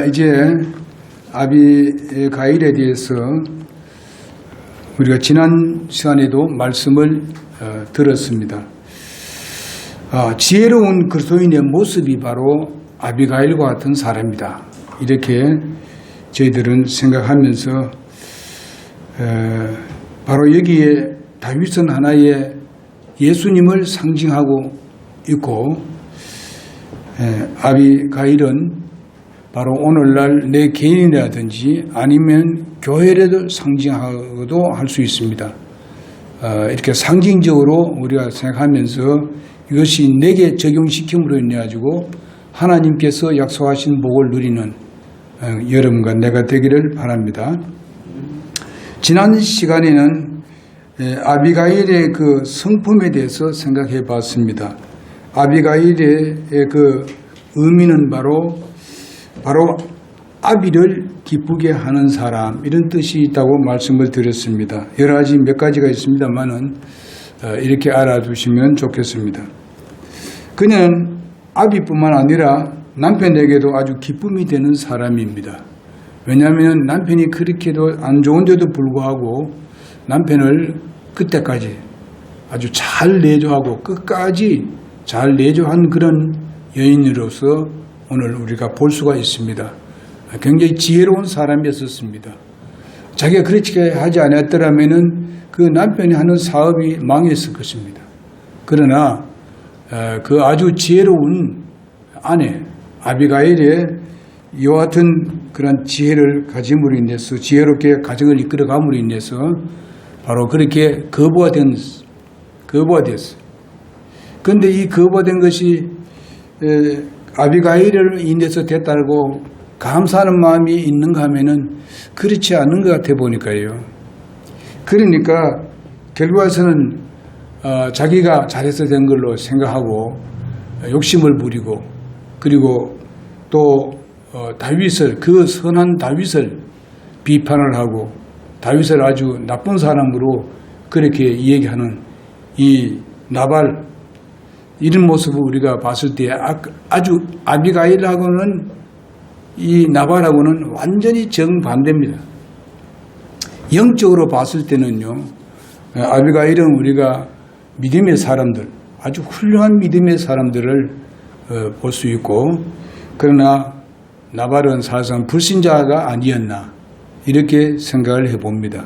이제 아비가일에 대해서 우리가 지난 시간에도 말씀을 들었습니다. 지혜로운 그리스도인의 모습이 바로 아비가일과 같은 사람이다. 이렇게 저희들은 생각하면서 바로 여기에 다윗은 하나의 예수님을 상징하고 있고 아비가일은 바로 오늘날 내 개인이라든지 아니면 교회를 상징하고도 할 수 있습니다. 이렇게 상징적으로 우리가 생각하면서 이것이 내게 적용시킴으로 인해 가지고 하나님께서 약속하신 복을 누리는 여러분과 내가 되기를 바랍니다. 지난 시간에는 아비가일의 그 성품에 대해서 생각해 봤습니다. 아비가일의 그 의미는 바로 아비를 기쁘게 하는 사람, 이런 뜻이 있다고 말씀을 드렸습니다. 여러 가지 몇 가지가 있습니다만은 이렇게 알아두시면 좋겠습니다. 그녀는 아비뿐만 아니라 남편에게도 아주 기쁨이 되는 사람입니다. 왜냐하면 남편이 그렇게도 안 좋은데도 불구하고 남편을 그때까지 아주 잘 내조하고 끝까지 잘 내조한 그런 여인으로서 오늘 우리가 볼 수가 있습니다. 굉장히 지혜로운 사람이었습니다. 자기가 그렇게 하지 않았더라면 그 남편이 하는 사업이 망했을 것입니다. 그러나 그 아주 지혜로운 아내 아비가일의 이와 같은 그런 지혜를 가짐으로 인해서 지혜롭게 가정을 이끌어감으로 인해서 바로 그렇게 거부가 됐어요. 그런데 이 거부가 된 것이 아비가일을 인해서 됐다고 감사하는 마음이 있는가 하면은 그렇지 않은 것 같아 보니까요. 그러니까 결과에서는 자기가 잘해서 된 걸로 생각하고 욕심을 부리고 그리고 또 다윗을 그 선한 다윗을 비판을 하고 다윗을 아주 나쁜 사람으로 그렇게 얘기하는 이 나발 이런 모습을 우리가 봤을 때 아주 아비가일하고는 이 나발하고는 완전히 정반대입니다. 영적으로 봤을 때는요, 아비가일은 우리가 믿음의 사람들, 아주 훌륭한 믿음의 사람들을 볼 수 있고, 그러나 나발은 사실상 불신자가 아니었나 이렇게 생각을 해봅니다.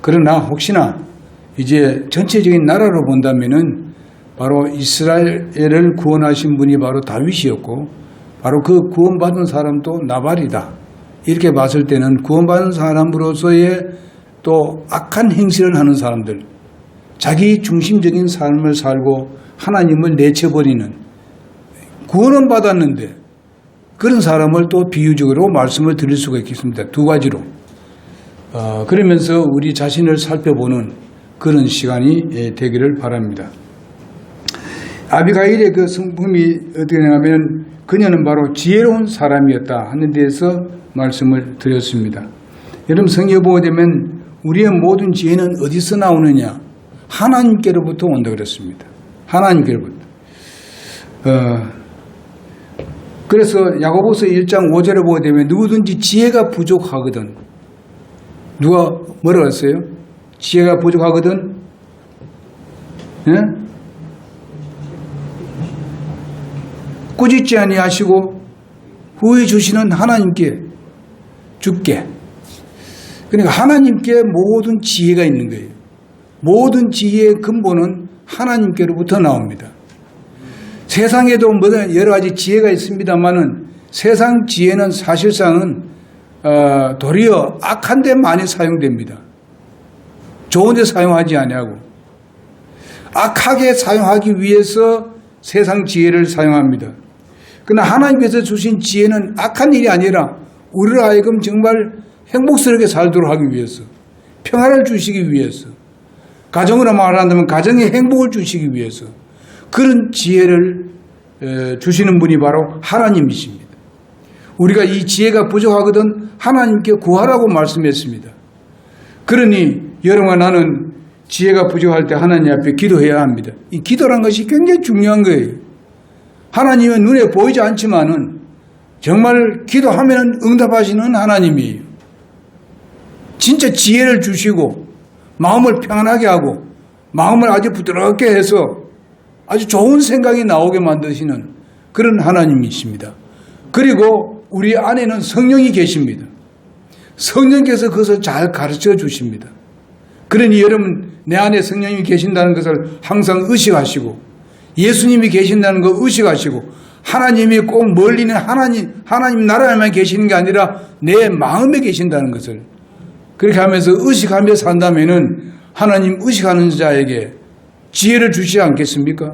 그러나 혹시나 이제 전체적인 나라로 본다면은 바로 이스라엘을 구원하신 분이 바로 다윗이었고 바로 그 구원받은 사람도 나발이다. 이렇게 봤을 때는 구원받은 사람으로서의 또 악한 행실을 하는 사람들, 자기 중심적인 삶을 살고 하나님을 내쳐버리는, 구원은 받았는데 그런 사람을 또 비유적으로 말씀을 드릴 수가 있겠습니다. 두 가지로. 그러면서 우리 자신을 살펴보는 그런 시간이 되기를 바랍니다. 아비가일의 그 성품이 어떻게 되냐면 그녀는 바로 지혜로운 사람이었다 하는 데에서 말씀을 드렸습니다. 여러분 성경에 보게 되면 우리의 모든 지혜는 어디서 나오느냐? 하나님께로부터 온다 그랬습니다. 하나님께로부터. 그래서 야고보서 1장 5절에 보게 되면 누구든지 지혜가 부족하거든. 누가 뭐라고 했어요? 지혜가 부족하거든. 예? 꾸짖지 아니하시고 후에 주시는 하나님께 주께. 그러니까 하나님께 모든 지혜가 있는 거예요. 모든 지혜의 근본은 하나님께로부터 나옵니다. 세상에도 여러 가지 지혜가 있습니다만은 세상 지혜는 사실상은 도리어 악한 데 많이 사용됩니다. 좋은 데 사용하지 아니하고 악하게 사용하기 위해서 세상 지혜를 사용합니다. 그러나 하나님께서 주신 지혜는 악한 일이 아니라 우리를 하여금 정말 행복스럽게 살도록 하기 위해서, 평안을 주시기 위해서, 가정으로 말한다면 가정에 행복을 주시기 위해서 그런 지혜를 주시는 분이 바로 하나님이십니다. 우리가 이 지혜가 부족하거든 하나님께 구하라고 말씀했습니다. 그러니 여러분과 나는 지혜가 부족할 때 하나님 앞에 기도해야 합니다. 이 기도란 것이 굉장히 중요한 거예요. 하나님은 눈에 보이지 않지만은 정말 기도하면 응답하시는 하나님이에요. 진짜 지혜를 주시고 마음을 평안하게 하고 마음을 아주 부드럽게 해서 아주 좋은 생각이 나오게 만드시는 그런 하나님이십니다. 그리고 우리 안에는 성령이 계십니다. 성령께서 그것을 잘 가르쳐 주십니다. 그러니 여러분, 내 안에 성령님이 계신다는 것을 항상 의식하시고 예수님이 계신다는 거 의식하시고 하나님이 꼭 멀리 있는 하나님 나라에만 계시는 게 아니라 내 마음에 계신다는 것을 그렇게 하면서 의식하며 산다면은 하나님 의식하는 자에게 지혜를 주시지 않겠습니까?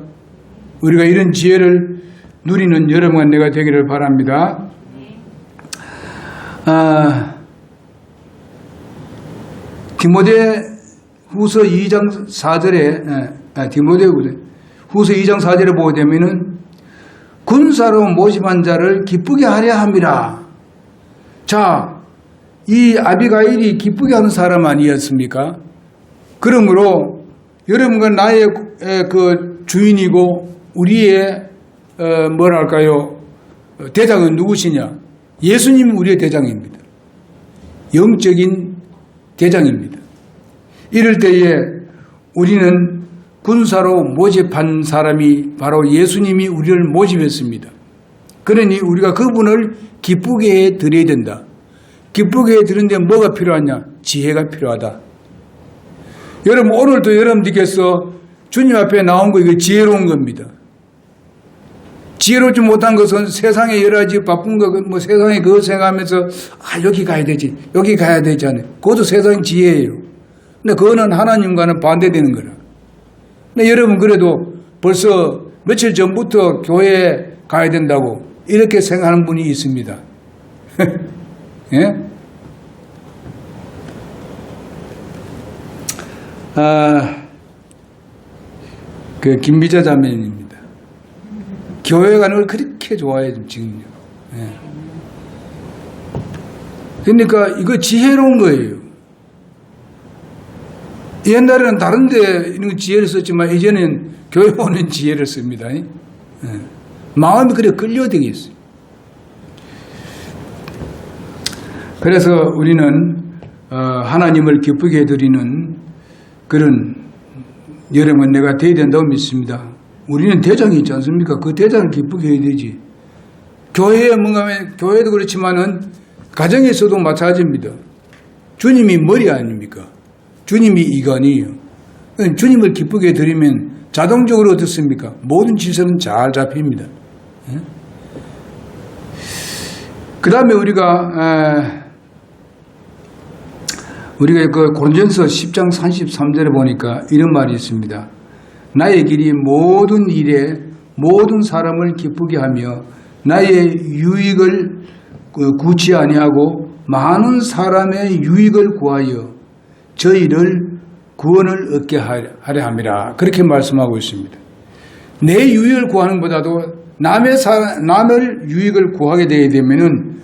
우리가 이런 지혜를 누리는 여러분과 내가 되기를 바랍니다. 디모데후서 2장 4절에 디모데후서 2장 4절에 보게 되면은 군사로 모집한 자를 기쁘게 하려 함이라. 자, 이 아비가일이 기쁘게 하는 사람 아니었습니까? 그러므로 여러분과 나의 그 주인이고 우리의 뭐랄까요, 대장은 누구시냐? 예수님이 우리의 대장입니다. 영적인 대장입니다. 이럴 때에 우리는 군사로 모집한 사람이 바로 예수님이 우리를 모집했습니다. 그러니 우리가 그분을 기쁘게 해 드려야 된다. 기쁘게 해 드리는데 뭐가 필요하냐? 지혜가 필요하다. 여러분, 오늘도 여러분들께서 주님 앞에 나온 거 이거 지혜로운 겁니다. 지혜롭지 못한 것은 세상에 여러 가지 바쁜 거, 뭐 세상에 그거 생각하면서 여기 가야 되지, 여기 가야 되지 않아요. 그것도 세상 지혜예요. 근데 그거는 하나님과는 반대되는 거라. 근데 여러분, 그래도 벌써 며칠 전부터 교회에 가야 된다고 이렇게 생각하는 분이 있습니다. 예? 그 김비자 자매님입니다. 교회 가는 걸 그렇게 좋아해요, 지금요. 예. 그러니까 이거 지혜로운 거예요. 옛날에는 다른 데 이런 거 지혜를 썼지만 이제는 교회 오는 지혜를 씁니다. 예. 마음이 그래 끌려되겠어요. 그래서 우리는 하나님을 기쁘게 해드리는 그런 여러분 내가 되어야 된다고 믿습니다. 우리는 대장이 있지 않습니까? 그 대장을 기쁘게 해야 되지. 교회에 뭔가, 교회도 그렇지만은 가정에서도 마찬가지입니다. 주님이 머리 아닙니까? 주님이 이관이에요. 주님을 기쁘게 드리면 자동적으로 어떻습니까? 모든 질서는 잘 잡힙니다. 그 다음에 우리가 그 고린전서 10장 33절에 보니까 이런 말이 있습니다. 나의 길이 모든 일에 모든 사람을 기쁘게 하며 나의 유익을 구치 아니하고 많은 사람의 유익을 구하여 저희를 구원을 얻게 하려 함이라. 그렇게 말씀하고 있습니다. 내 유익을 구하는 것보다도 남을 유익을 구하게 되게 되면은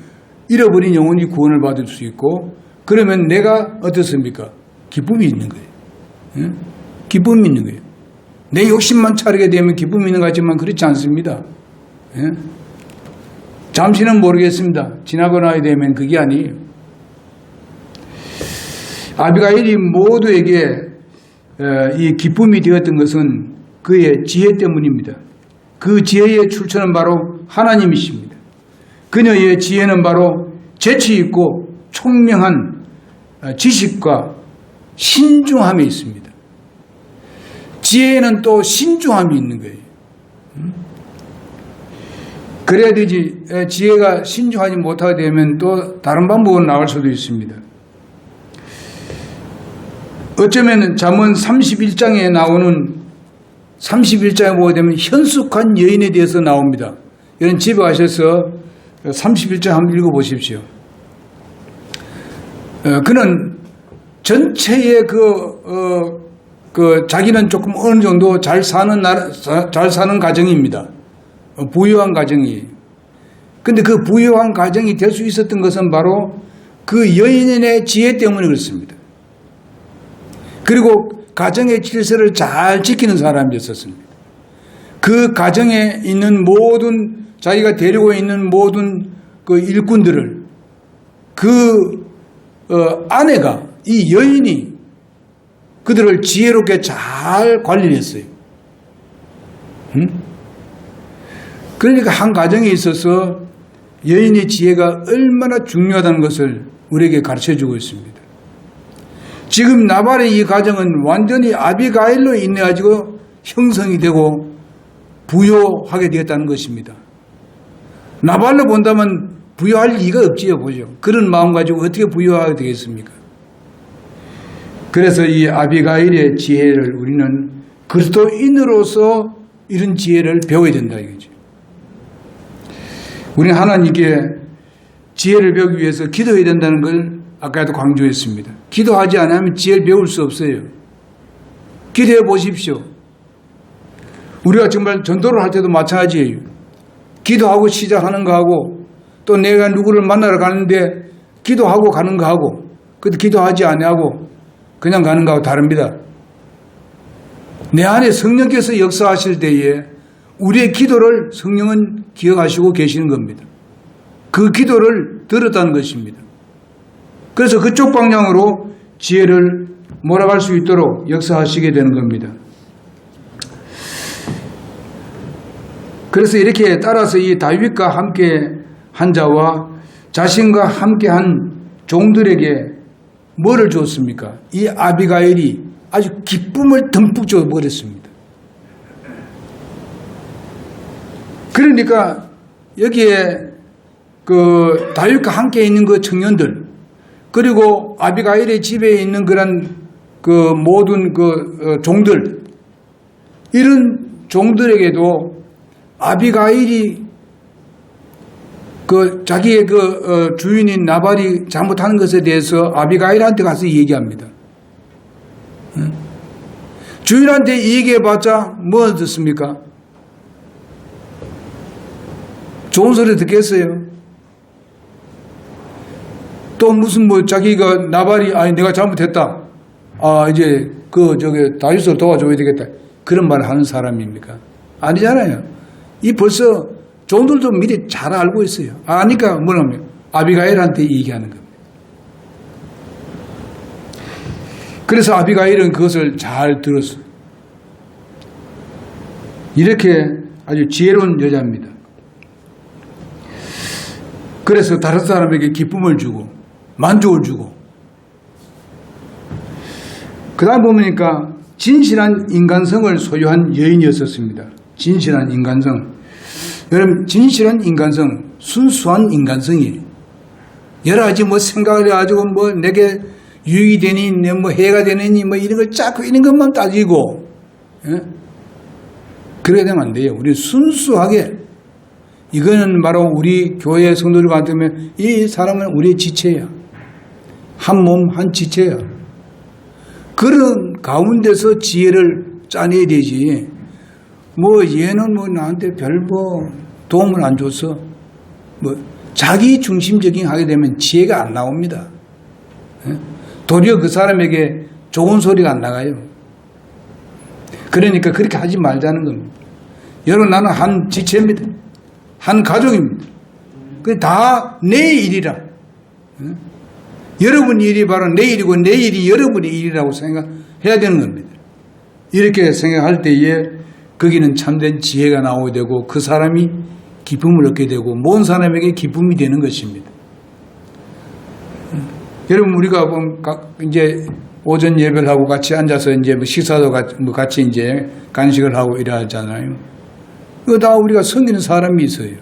잃어버린 영혼이 구원을 받을 수 있고, 그러면 내가 어떻습니까? 기쁨이 있는 거예요. 예? 기쁨이 있는 거예요. 내 욕심만 차리게 되면 기쁨이 있는 것 같지만 그렇지 않습니다. 예? 잠시는 모르겠습니다. 지나고 나야 되면 그게 아니에요. 아비가일이 모두에게 이 기쁨이 되었던 것은 그의 지혜 때문입니다. 그 지혜의 출처는 바로 하나님이십니다. 그녀의 지혜는 바로 재치 있고 총명한 지식과 신중함이 있습니다. 지혜에는 또 신중함이 있는 거예요. 그래야 되지. 지혜가 신중하지 못하게 되면 또 다른 방법은 나올 수도 있습니다. 어쩌면 잠언 31장에 나오는 31장에 보게 되면 현숙한 여인에 대해서 나옵니다. 여러분 집에 가셔서 31장 한번 읽어보십시오. 그는 전체의 자기는 조금 어느 정도 잘 사는 가정입니다. 부유한 가정이에요. 근데 그 부유한 가정이 될 수 있었던 것은 바로 그 여인의 지혜 때문에 그렇습니다. 그리고 가정의 질서를 잘 지키는 사람이었습니다. 그 가정에 있는 모든 자기가 데리고 있는 모든 그 일꾼들을 아내가, 이 여인이 그들을 지혜롭게 잘 관리를 했어요. 그러니까 한 가정에 있어서 여인의 지혜가 얼마나 중요하다는 것을 우리에게 가르쳐주고 있습니다. 지금 나발의 이 가정은 완전히 아비가일로 인해 가지고 형성이 되고 부요하게 되었다는 것입니다. 나발로 본다면 부요할 리가 없지요, 보죠. 그런 마음 가지고 어떻게 부요하게 되겠습니까? 그래서 이 아비가일의 지혜를 우리는 그리스도인으로서 이런 지혜를 배워야 된다 이거죠. 우리는 하나님께 지혜를 배우기 위해서 기도해야 된다는 걸 아까도 강조했습니다. 기도하지 않으면 지혜를 배울 수 없어요. 기도해 보십시오. 우리가 정말 전도를 할 때도 마찬가지예요. 기도하고 시작하는 거하고 또 내가 누구를 만나러 가는데 기도하고 가는 거하고 그때 기도하지 않고 그냥 가는 거하고 다릅니다. 내 안에 성령께서 역사하실 때에 우리의 기도를 성령은 기억하시고 계시는 겁니다. 그 기도를 들었다는 것입니다. 그래서 그쪽 방향으로 지혜를 몰아갈 수 있도록 역사하시게 되는 겁니다. 그래서 이렇게 따라서 이 다윗과 함께 한 자와 자신과 함께 한 종들에게 뭐를 줬습니까? 이 아비가일이 아주 기쁨을 듬뿍 줘버렸습니다. 그러니까 여기에 그 다윗과 함께 있는 그 청년들 그리고 아비가일의 집에 있는 그런 그 모든 그 종들 이런 종들에게도 아비가일이 그 자기의 그 주인인 나발이 잘못하는 것에 대해서 아비가일한테 가서 얘기합니다. 주인한테 얘기해봤자 뭐 듣습니까? 좋은 소리 듣겠어요? 또 무슨 뭐 자기가 나발이 아니 내가 잘못했다. 이제 다윗을 도와줘야 되겠다. 그런 말을 하는 사람입니까? 아니잖아요. 이 벌써 종들도 미리 잘 알고 있어요. 아니까 뭐냐면 아비가일한테 얘기하는 겁니다. 그래서 아비가일은 그것을 잘 들었어요. 이렇게 아주 지혜로운 여자입니다. 그래서 다른 사람에게 기쁨을 주고 만족을 주고 그 다음 보니까 진실한 인간성을 소유한 여인이었었습니다. 진실한 인간성. 여러분 진실한 인간성, 순수한 인간성이에요. 여러 가지 뭐 생각을 해가지고 뭐 내게 유익이 되니 뭐 해가 되느니 뭐 이런 걸 자꾸 이런 것만 따지고 그래야 되면 안 돼요. 우리 순수하게 이거는 바로 우리 교회 성도들 같으면 이 사람은 우리의 지체야. 한 몸 한 지체야. 그런 가운데서 지혜를 짜내야 되지. 뭐 얘는 뭐 나한테 별 뭐 도움을 안 줘서 뭐 자기 중심적인 하게 되면 지혜가 안 나옵니다. 도리어 그 사람에게 좋은 소리가 안 나가요. 그러니까 그렇게 하지 말자는 겁니다. 여러분 나는 한 지체입니다. 한 가족입니다. 그게 다 내 일이라. 여러분 일이 바로 내 일이고 내 일이 여러분의 일이라고 생각해야 되는 겁니다. 이렇게 생각할 때에 거기는 참된 지혜가 나오게 되고 그 사람이 기쁨을 얻게 되고 모든 사람에게 기쁨이 되는 것입니다. 여러분 우리가 이제 오전 예배를 하고 같이 앉아서 이제 뭐 식사도 같이 이제 간식을 하고 이러잖아요. 그거 다 우리가 섬기는 사람이 있어요.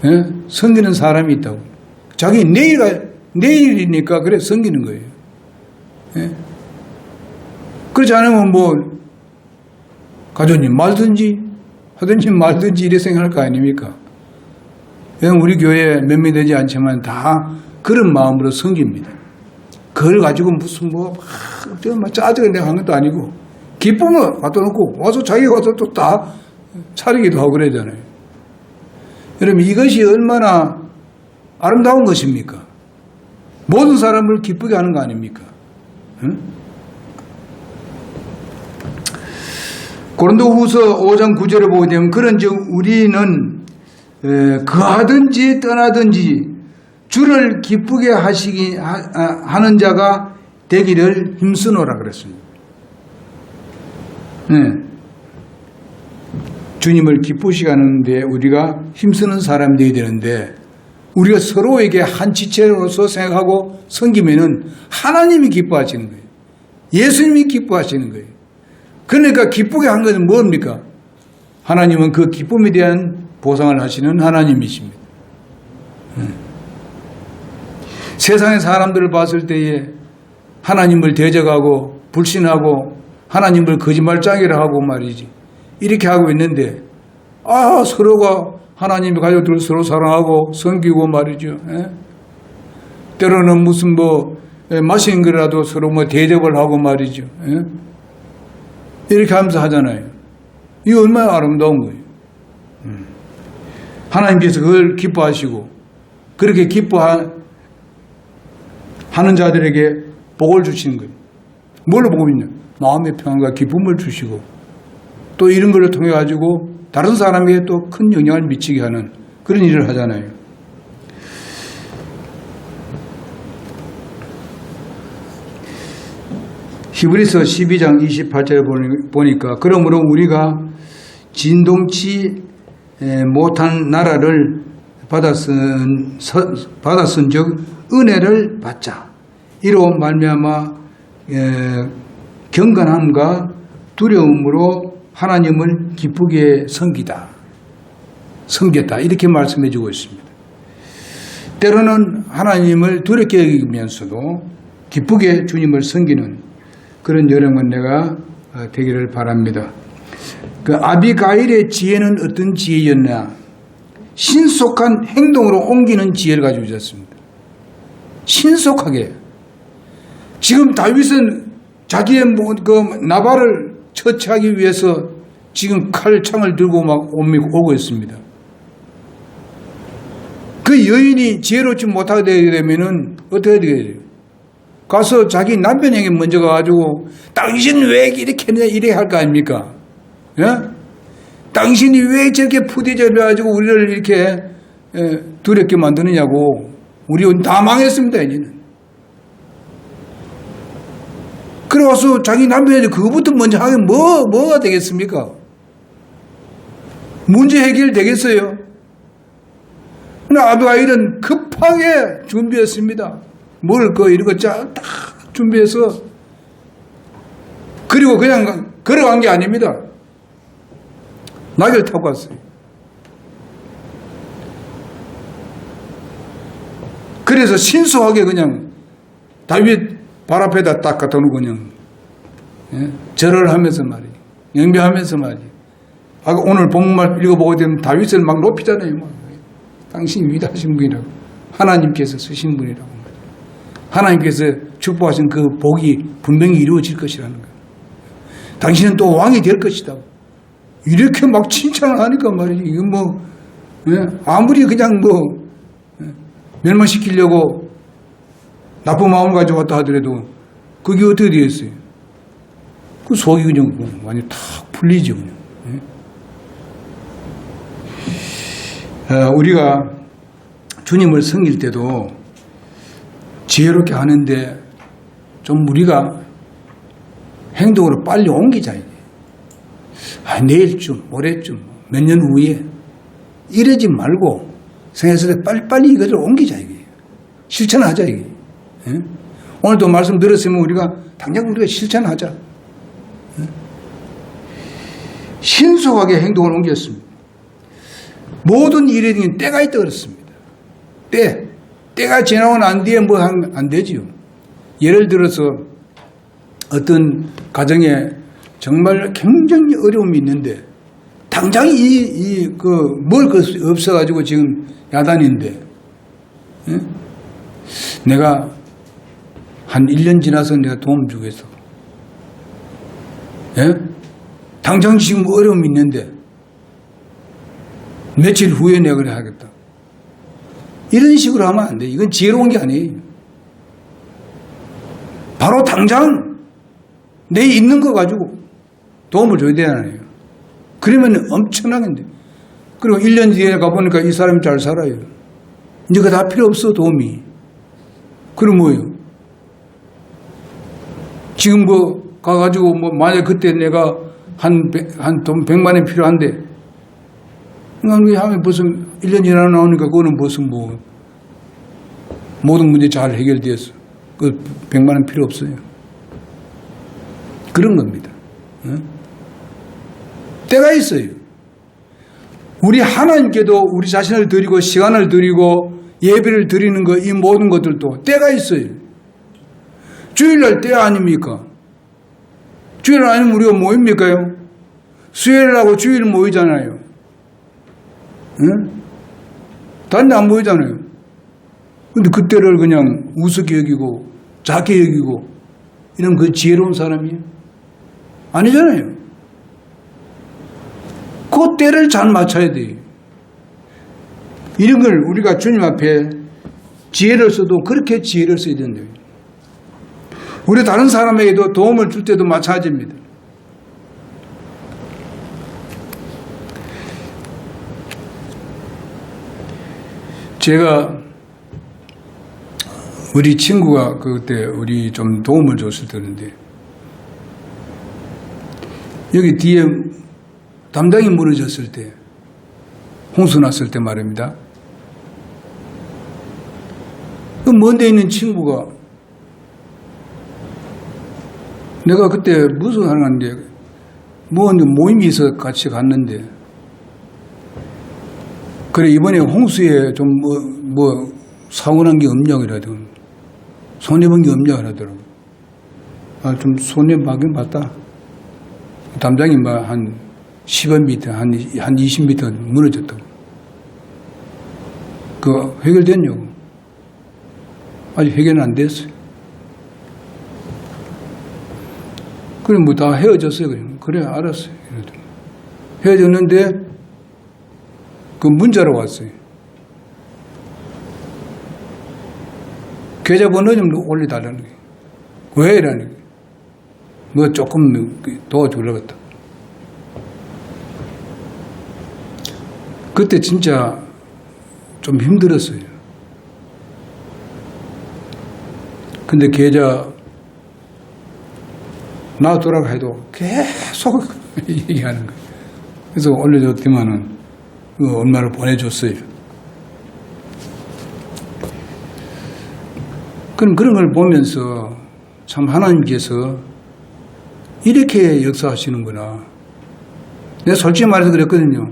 예? 섬기는 사람이 있다고. 자기 내일이니까 그래 섬기는 거예요. 예? 그렇지 않으면 뭐 가족님 말든지 하든지 말든지 이래 생각할 거 아닙니까? 우리 교회에 몇 명 되지 않지만 다 그런 마음으로 섬깁니다. 그걸 가지고 무슨 막 짜증을 내가 한 것도 아니고 기쁨을 갖다 놓고 와서 자기가 와서 또 다 차리기도 하고 그러잖아요. 여러분 이것이 얼마나 아름다운 것입니까? 모든 사람을 기쁘게 하는 거 아닙니까? 응? 고린도후서 5장 9절에 보게 되면 그런즉 우리는 거하든지 떠나든지 주를 기쁘게 하는 자가 되기를 힘쓰노라 그랬습니다. 네. 주님을 기쁘시게 하는데 우리가 힘쓰는 사람이 되어야 되는데 우리가 서로에게 한 지체로서 생각하고 섬기면은 하나님이 기뻐하시는 거예요. 예수님이 기뻐하시는 거예요. 그러니까 기쁘게 한 것은 뭡니까? 하나님은 그 기쁨에 대한 보상을 하시는 하나님이십니다. 세상의 사람들을 봤을 때에 하나님을 대적하고 불신하고 하나님을 거짓말장이라 하고 말이지. 이렇게 하고 있는데 서로가 하나님의 가족들을 서로 사랑하고 섬기고 말이죠. 때로는 무슨 마시는 거라도 서로 대접을 하고 말이죠. 이렇게 하면서 하잖아요. 이거 얼마나 아름다운 거예요. 하나님께서 그걸 기뻐하시고 그렇게 기뻐하는 자들에게 복을 주시는 거예요. 뭘로 복을 있냐? 마음의 평안과 기쁨을 주시고 또 이런 걸 통해 가지고 다른 사람에게 또 큰 영향을 미치게 하는 그런 일을 하잖아요. 히브리서 12장 28절에 보니까 그러므로 우리가 진동치 못한 나라를 받았은 즉 은혜를 받자. 이로 말미암아 경건함과 두려움으로 하나님을 기쁘게 섬겼다. 이렇게 말씀해 주고 있습니다. 때로는 하나님을 두렵게 여기면서도 기쁘게 주님을 섬기는 그런 여러분 내가 되기를 바랍니다. 그 아비가일의 지혜는 어떤 지혜였냐? 신속한 행동으로 옮기는 지혜를 가지고 있었습니다. 신속하게. 지금 다윗은 자기의 나발을 처치하기 위해서 지금 칼창을 들고 막 오고 있습니다. 그 여인이 지혜롭지 못하게 되면은 어떻게 되게 돼요? 가서 자기 남편에게 먼저 가가지고 당신 왜 이렇게 했냐 이래 할 거 아닙니까? 예? 당신이 왜 저렇게 푸대접해가지고 우리를 이렇게 두렵게 만드느냐고. 우리 다 망했습니다 이제는. 그래서 자기 남편이 그거부터 먼저 하면 뭐가 되겠습니까? 문제 해결 되겠어요? 그러나 아비가일은 급하게 준비했습니다. 먹을 거 이런 거 딱 준비해서 그리고 그냥 걸어간 게 아닙니다. 낙엽을 타고 갔어요. 그래서 신속하게 그냥 다윗 발 앞에다 딱 갖다 놓고 그냥 절을 하면서 말이에요. 영비하면서 말이에요. 오늘 본문만 읽어보게 되면 다윗을 막 높이잖아요. 당신이 위대하신 분이라고. 하나님께서 쓰신 분이라고. 하나님께서 축복하신 그 복이 분명히 이루어질 것이라는 거예요. 당신은 또 왕이 될 것이다. 이렇게 막 칭찬을 하니까 말이지. 이건 아무리 그냥 멸망시키려고 나쁜 마음을 가지고 왔다 하더라도 그게 어떻게 되겠어요? 그 속이 그냥 완전히 탁 풀리죠. 우리가 주님을 섬길 때도 지혜롭게 하는데 좀 우리가 행동으로 빨리 옮기자. 내일쯤, 모레쯤, 몇 년 후에 이러지 말고 생각해서 빨리빨리 이것을 옮기자. 이게. 실천하자. 이게. 오늘도 말씀 들었으면 우리가 당장 우리가 실천하자. 신속하게 행동을 옮겼습니다. 모든 일에 때가 있다 그랬습니다. 때가 지나고 난 뒤에 하면 안 되지요. 예를 들어서 어떤 가정에 정말 굉장히 어려움이 있는데 당장 먹을 것이 없어가지고 지금 야단인데 내가 한 1년 지나서 내가 도움 주겠어. 당장 지금 어려움이 있는데 며칠 후에 내가 그래 하겠다. 이런 식으로 하면 안 돼. 이건 지혜로운 게 아니에요. 바로 당장 내 있는 거 가지고 도움을 줘야 되잖아요. 그러면 엄청나게 그리고 1년 뒤에 가보니까 이 사람이 잘 살아요. 이제 그거 다 필요 없어, 도움이. 그럼 뭐예요? 지금 뭐 가가지고 뭐 만약 그때 내가 한 돈 100만 원이 필요한데 그러니까 하면 무슨 1년 지나 나오니까 그거는 무슨 뭐 모든 문제 잘 해결되었어. 그 100만 원 필요 없어요. 그런 겁니다. 때가 있어요. 우리 하나님께도 우리 자신을 드리고 시간을 드리고 예배를 드리는 거 이 모든 것들도 때가 있어요. 주일날 때 아닙니까? 주일날 아니면 우리가 모입니까요? 수요일하고 주일 모이잖아요. 응? 다른 데 안 모이잖아요. 근데 그때를 그냥 우습게 여기고 작게 여기고 이런 그 지혜로운 사람이에요? 아니잖아요. 그 때를 잘 맞춰야 돼요. 이런 걸 우리가 주님 앞에 지혜를 써도 그렇게 지혜를 써야 된다요. 우리 다른 사람에게도 도움을 줄 때도 마찬가지입니다. 제가 우리 친구가 그때 우리 좀 도움을 줬을 때인데 여기 뒤에 담장이 무너졌을 때 홍수 났을 때 말입니다. 그 먼데 있는 친구가 내가 그때 무슨 하는데 뭐 모임이 있어 같이 갔는데 그래 이번에 홍수에 좀 뭐 사고 난 게 없냐고 이러더라고. 손해본 게 없냐고 이러더라고. 아, 좀 손해보긴 봤다. 담장이 뭐 한 10m, 한 20m 무너졌다고. 그거 해결됐냐고. 아직 해결은 안 됐어요. 그래, 뭐 다 헤어졌어요. 그래, 알았어요. 헤어졌는데, 그 문자로 왔어요. 계좌번호 좀 올려달라는 거예요. 왜? 이라는 거예요. 뭐 조금 도와주려고 했다. 그때 진짜 좀 힘들었어요. 근데 계좌 놔두라고 해도 계속 얘기하는 거예요. 그래서 올려줬더니만은 얼마를 보내줬어요. 그런 걸 보면서 참 하나님께서 이렇게 역사하시는구나. 내가 솔직히 말해서 그랬거든요.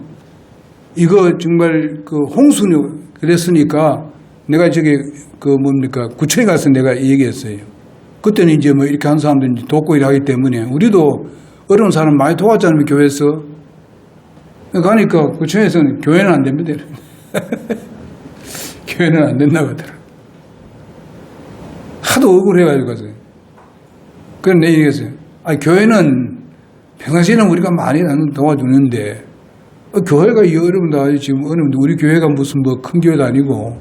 이거 정말 그 홍수는 그랬으니까 내가 저기 구청에 가서 내가 얘기했어요. 그때는 이제 뭐 이렇게 한 사람들 돕고 일하기 때문에 우리도 어려운 사람 많이 도왔잖아요, 교회에서. 가니까 구청에서는 교회는 안 됩니다. 교회는 안 된다고 하더라고요. 하도 억울해가지고 가서요. 그래서 내가 얘기했어요. 아니, 교회는 평상시에는 우리가 많이 도와주는데, 교회가 여러분들 지금 우리 교회가 무슨 뭐 큰 교회도 아니고,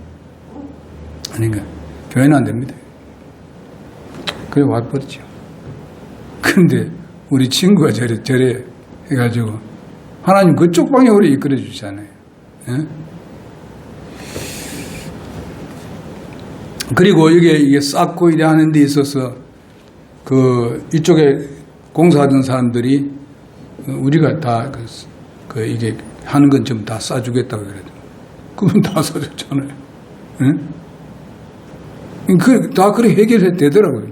아닌가. 교회는 안 됩니다. 그래 와버리죠. 그런데 우리 친구가 저래 해가지고, 하나님 그쪽 방향으로 이끌어 주시잖아요. 예? 그리고 이게 쌓고 이래 하는 데 있어서 이쪽에 공사하던 사람들이 우리가 다 이게 하는 건 좀 다 싸주겠다고 그래도 그건 다 싸줬잖아요. 응? 다 그렇게 해결이 되더라고요.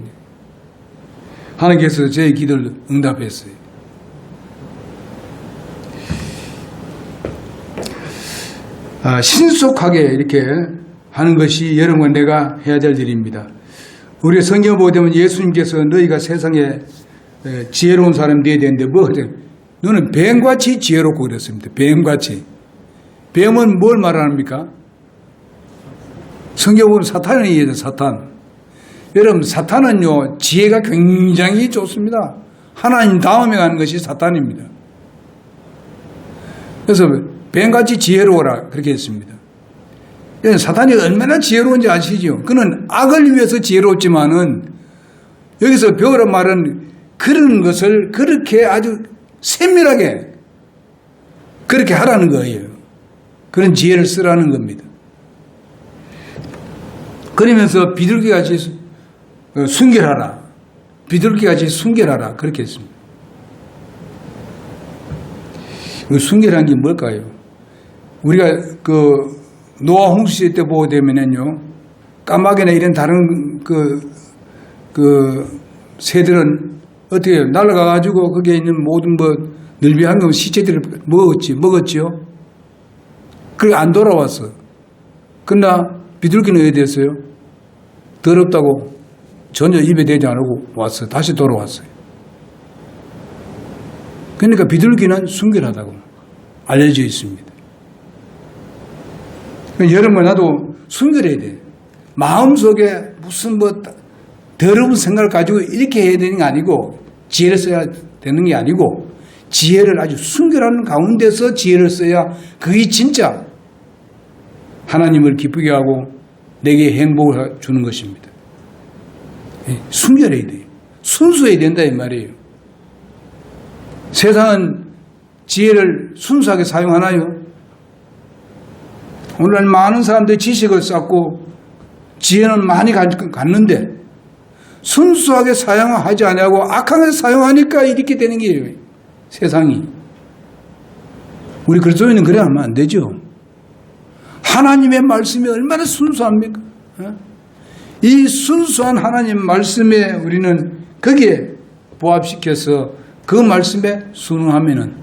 하나님께서 제 기도를 응답했어요. 신속하게 이렇게 하는 것이 여러분 내가 해야 될 일입니다. 우리 성경 보게 되면 예수님께서 너희가 세상에 지혜로운 사람 되어야 되는데 뭐 너는 뱀같이 지혜롭고 그랬습니다. 뱀같이. 뱀은 뭘 말합니까? 성경 보면 사탄의 얘기죠. 사탄. 여러분 사탄은요 지혜가 굉장히 좋습니다. 하나님 다음에 가는 것이 사탄입니다. 그래서 뱀같이 지혜로워라 그렇게 했습니다. 사탄이 얼마나 지혜로운지 아시죠? 그는 악을 위해서 지혜롭지만은 여기서 배우란 말은 그런 것을 그렇게 아주 세밀하게 그렇게 하라는 거예요. 그런 지혜를 쓰라는 겁니다. 그러면서 비둘기같이 순결하라. 비둘기같이 순결하라. 그렇게 했습니다. 순결한 게 뭘까요? 우리가 노아 홍수 때 보게 되면요, 까마귀나 이런 다른 새들은 어떻게 해요? 날아가가지고 거기에 있는 모든 늘비한 거 시체들을 먹었지요? 그게 안 돌아왔어. 그러나 비둘기는 어디 됐어요? 더럽다고 전혀 입에 대지 않고 왔어요. 다시 돌아왔어요. 그러니까 비둘기는 순결하다고 알려져 있습니다. 여러분, 나도 순결해야 돼. 마음속에 무슨 더러운 생각을 가지고 이렇게 해야 되는 게 아니고, 지혜를 써야 되는 게 아니고, 지혜를 아주 순결한 가운데서 지혜를 써야 그게 진짜 하나님을 기쁘게 하고 내게 행복을 주는 것입니다. 순결해야 돼요. 순수해야 된다 이 말이에요. 세상은 지혜를 순수하게 사용하나요? 오늘날 많은 사람들이 지식을 쌓고 지혜는 많이 갖는데 순수하게 사용하지 않냐고 악하게 사용하니까 이렇게 되는 게 세상이. 우리 그리스도인은 그래 하면 안 되죠. 하나님의 말씀이 얼마나 순수합니까? 이 순수한 하나님 말씀에 우리는 거기에 부합시켜서 그 말씀에 순응하면은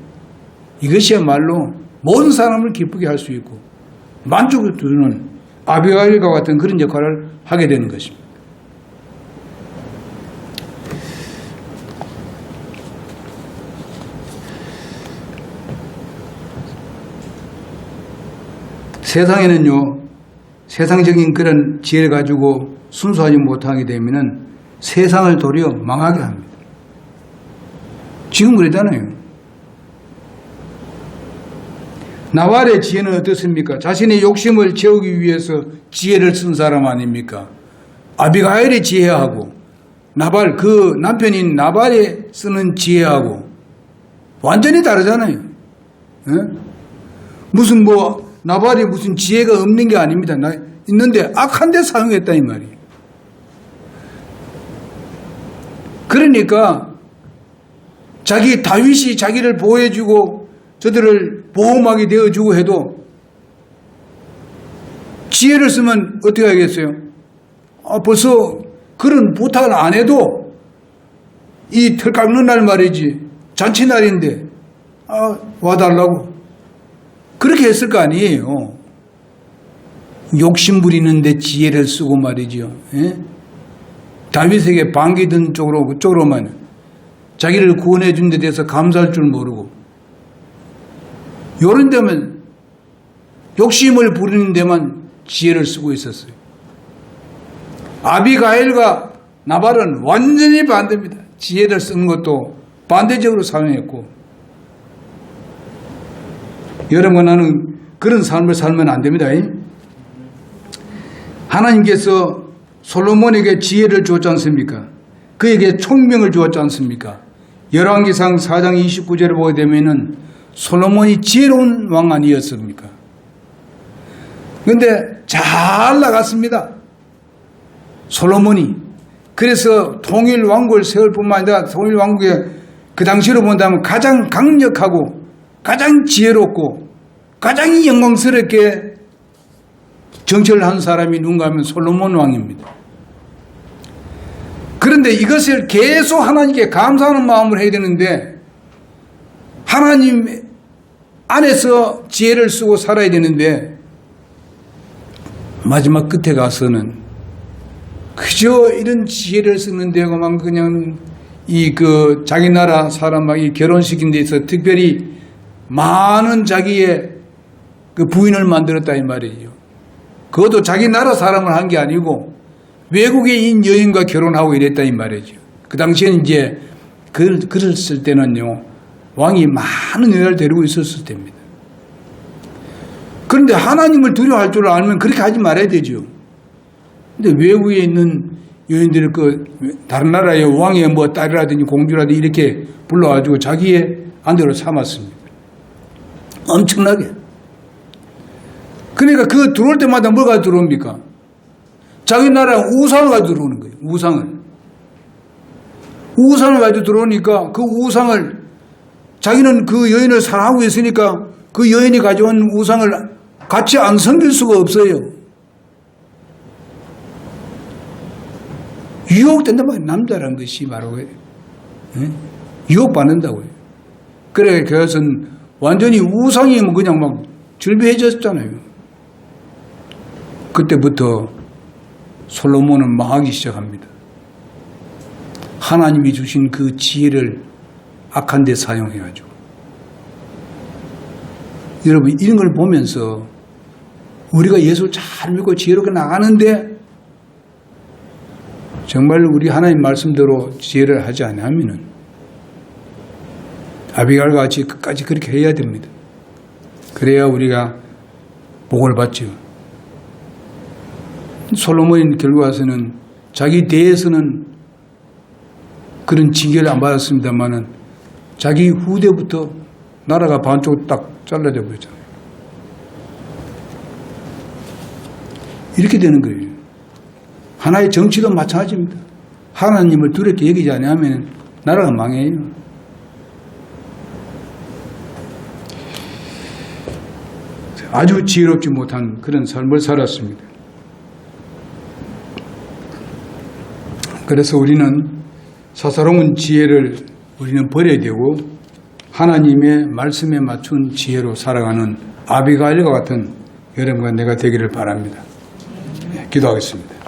이것이야말로 모든 사람을 기쁘게 할 수 있고 만족을 주는 아비가일과 같은 그런 역할을 하게 되는 것입니다. 세상에는요, 세상적인 그런 지혜를 가지고 순수하지 못하게 되면은 세상을 도리어 망하게 합니다. 지금 그러잖아요. 나발의 지혜는 어떻습니까? 자신의 욕심을 채우기 위해서 지혜를 쓴 사람 아닙니까? 아비가일의 지혜하고 나발, 그 남편인 나발이 쓰는 지혜하고 완전히 다르잖아요. 에? 무슨 나발이 무슨 지혜가 없는 게 아닙니다. 있는데 악한 데 사용했다 이 말이에요. 그러니까 다윗이 자기를 보호해주고 저들을 보호막이 되어주고 해도 지혜를 쓰면 어떻게 하겠어요? 벌써 그런 부탁을 안 해도 이 털 깎는 날 말이지, 잔치날인데 와달라고 그렇게 했을 거 아니에요. 욕심 부리는데 지혜를 쓰고 말이죠. 예? 다윗에게 반기든 쪽으로 그쪽으로만 자기를 구원해 준 데 대해서 감사할 줄 모르고 이런 데면 욕심을 부리는 데만 지혜를 쓰고 있었어요. 아비가일과 나발은 완전히 반대입니다. 지혜를 쓰는 것도 반대적으로 사용했고, 여러분, 나는 그런 삶을 살면 안 됩니다. 하나님께서 솔로몬에게 지혜를 주었지 않습니까? 그에게 총명을 주었지 않습니까? 열왕기상 4장 29절을 보게 되면은 솔로몬이 지혜로운 왕 아니었습니까? 그런데 잘 나갔습니다. 솔로몬이. 그래서 통일 왕국을 세울 뿐만 아니라 통일 왕국의 그 당시로 본다면 가장 강력하고 가장 지혜롭고 가장 영광스럽게 정치를 한 사람이 누군가 하면 솔로몬 왕입니다. 그런데 이것을 계속 하나님께 감사하는 마음으로 해야 되는데 하나님 안에서 지혜를 쓰고 살아야 되는데 마지막 끝에 가서는 그저 이런 지혜를 쓰는 데가만 그냥 자기 나라 사람 막 결혼시킨 데 있어 특별히 많은 자기의 그 부인을 만들었다 이 말이죠. 그것도 자기 나라 사람을 한 게 아니고 외국인 여인과 결혼하고 이랬다 이 말이죠. 그 당시에는 이제 글을 쓸 때는요, 왕이 많은 여자를 데리고 있었을 때입니다. 그런데 하나님을 두려워할 줄 알면 그렇게 하지 말아야 되죠. 근데 외국에 있는 여인들을 다른 나라의 왕의 딸이라든지 공주라든지 이렇게 불러가지고 자기의 아내로 삼았습니다. 엄청나게. 그러니까 그 들어올 때마다 뭐가 들어옵니까? 자기 나라 우상을 가지고 들어오는 거예요. 우상을 가지고 들어오니까 그 우상을 자기는 그 여인을 사랑하고 있으니까 그 여인이 가져온 우상을 같이 안 섬길 수가 없어요. 유혹된단 말이에요. 남자라는 것이 바로 유혹받는다고요. 그래 그것은 완전히 우상이 그냥 막 즐비해졌잖아요. 그때부터 솔로몬은 망하기 시작합니다. 하나님이 주신 그 지혜를 악한 데 사용해가지고. 여러분 이런 걸 보면서 우리가 예수를 잘 믿고 지혜롭게 나가는데 정말 우리 하나님 말씀대로 지혜를 하지 않으면 아비갈과 같이 끝까지 그렇게 해야 됩니다. 그래야 우리가 복을 받죠. 솔로몬인 결과에서는 자기 대에서는 그런 징계를 안 받았습니다만은 자기 후대부터 나라가 반쪽으로 딱 잘라져 버렸잖아요. 이렇게 되는 거예요. 하나의 정치도 마찬가지입니다. 하나님을 두렵게 여기지 않으면 나라가 망해요. 아주 지혜롭지 못한 그런 삶을 살았습니다. 그래서 우리는 사사로운 지혜를 우리는 버려야 되고 하나님의 말씀에 맞춘 지혜로 살아가는 아비가일과 같은 여러분과 내가 되기를 바랍니다. 기도하겠습니다.